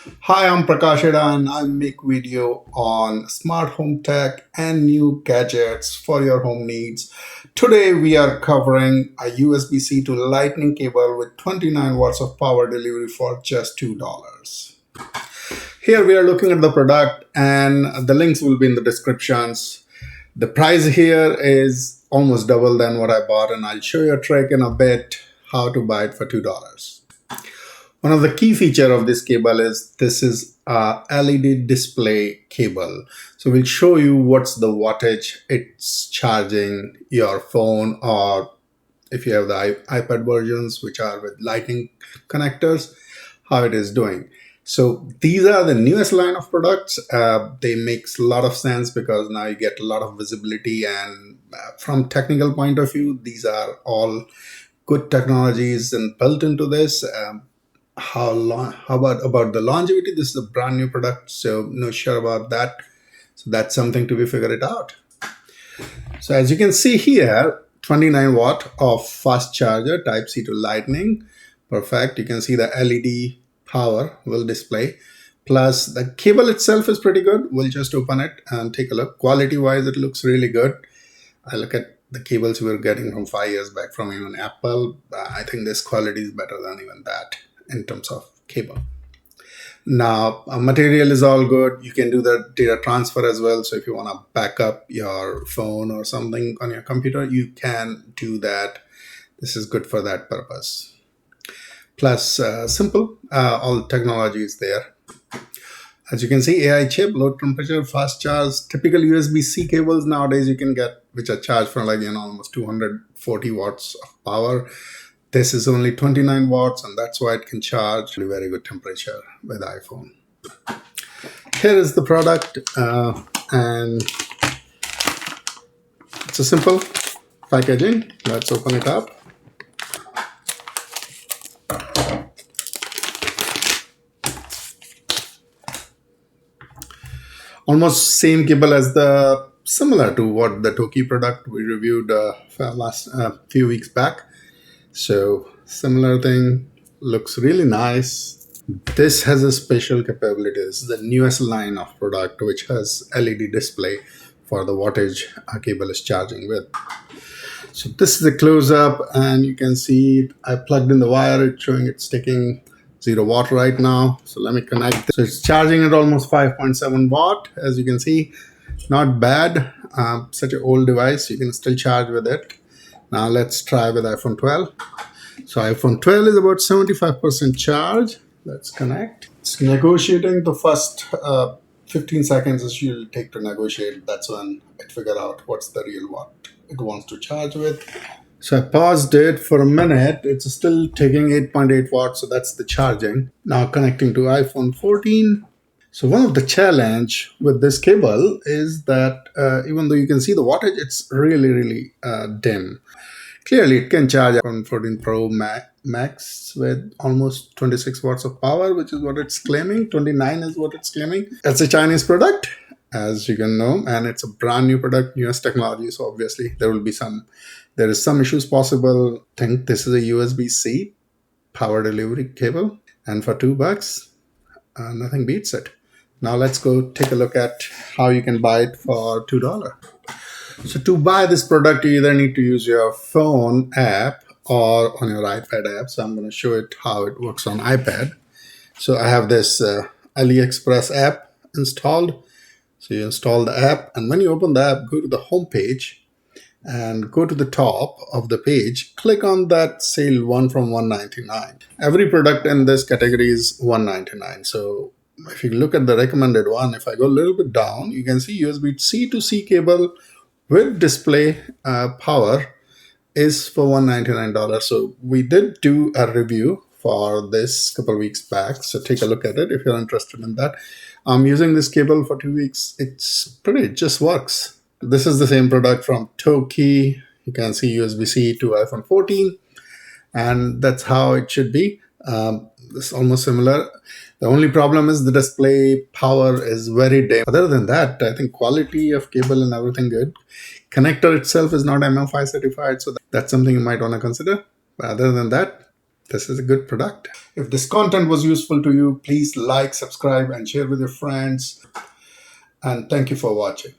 Hi, I'm Prakash Eda and I make video on smart home tech and new gadgets for your home needs. Today we are covering a USB-C to lightning cable with 29 watts of power delivery for just $2. Here we are looking at the product and the links will be in the descriptions. The price here is almost double than what I bought, and I'll show you a trick in a bit how to buy it for $2. One of the key feature of this cable is this is a LED display cable. So we'll show you what's the wattage it's charging your phone, or if you have the iPad versions which are with lightning connectors, how it is doing. So these are the newest line of products. They make a lot of sense because now you get a lot of visibility, and from technical point of view, these are all good technologies and built into this. How about the longevity? This is a brand new product, so no sure about that. So that's something to be figured it out. So as you can see here, 29 watt of fast charger, type C to lightning. Perfect. You can see the LED power will display. Plus the cable itself is pretty good. We'll just open it and take a look. Quality wise, it looks really good. I look at the cables we were getting from 5 years back from even Apple. I think this quality is better than even that in terms of cable. Now, material is all good. You can do the data transfer as well. So if you want to back up your phone or something on your computer, you can do that. This is good for that purpose. Plus, simple, all technology is there. As you can see, AI chip, low temperature, fast charge. Typical USB-C cables nowadays you can get, which are charged for almost 240 watts of power. This is only 29 watts, and that's why it can charge a very good temperature with iPhone. Here is the product, and it's a simple packaging. Let's open it up. Almost same cable as the similar to what the Toki product we reviewed last few weeks back. So similar thing, looks really nice. This has a special capability. This is the newest line of product which has LED display for the wattage a cable is charging with. So this is a close-up, and you can see I plugged in the wire. It's showing it's taking 0 watt right now. So let me connect. So it's charging at almost 5.7 watt. As you can see, not bad. Such an old device, you can still charge with it. Now let's try with iPhone 12. So iPhone 12 is about 75% charge. Let's connect. It's negotiating. The first 15 seconds is you'll take to negotiate. That's when it figure out what's the real watt it wants to charge with. So I paused it for a minute. It's still taking 8.8 watts, so that's the charging. Now connecting to iPhone 14. So one of the challenge with this cable is that even though you can see the wattage, it's really dim. Clearly, it can charge iPhone 14 Pro Max with almost 26 watts of power, which is what it's claiming. 29 is what it's claiming. It's a Chinese product, as you can know, and it's a brand new product, newest technology. So obviously, there is some issues possible. I think this is a USB-C power delivery cable, and for $2, nothing beats it. Now let's go take a look at how you can buy it for $2. So to buy this product, you either need to use your phone app or on your iPad app. So I'm going to show it how it works on iPad. So I have this AliExpress app installed. So you install the app, and when you open the app, go to the home page and go to the top of the page, click on that sale 1 from 199. Every product in this category is 199. So if you look at the recommended one, if I go a little bit down, you can see USB-C to C cable with display power is for $199. So we did do a review for this a couple weeks back. So take a look at it if you're interested in that. I'm using this cable for 2 weeks. It just works. This is the same product from Toki. You can see USB-C to iPhone 14, and that's how it should be. It's almost similar. The only problem is the display power is very dim. Other than that, I think quality of cable and everything good. Connector itself is not MFI certified, so that's something you might want to consider. But other than that, this is a good product. If this content was useful to you, please like, subscribe, and share with your friends. And thank you for watching.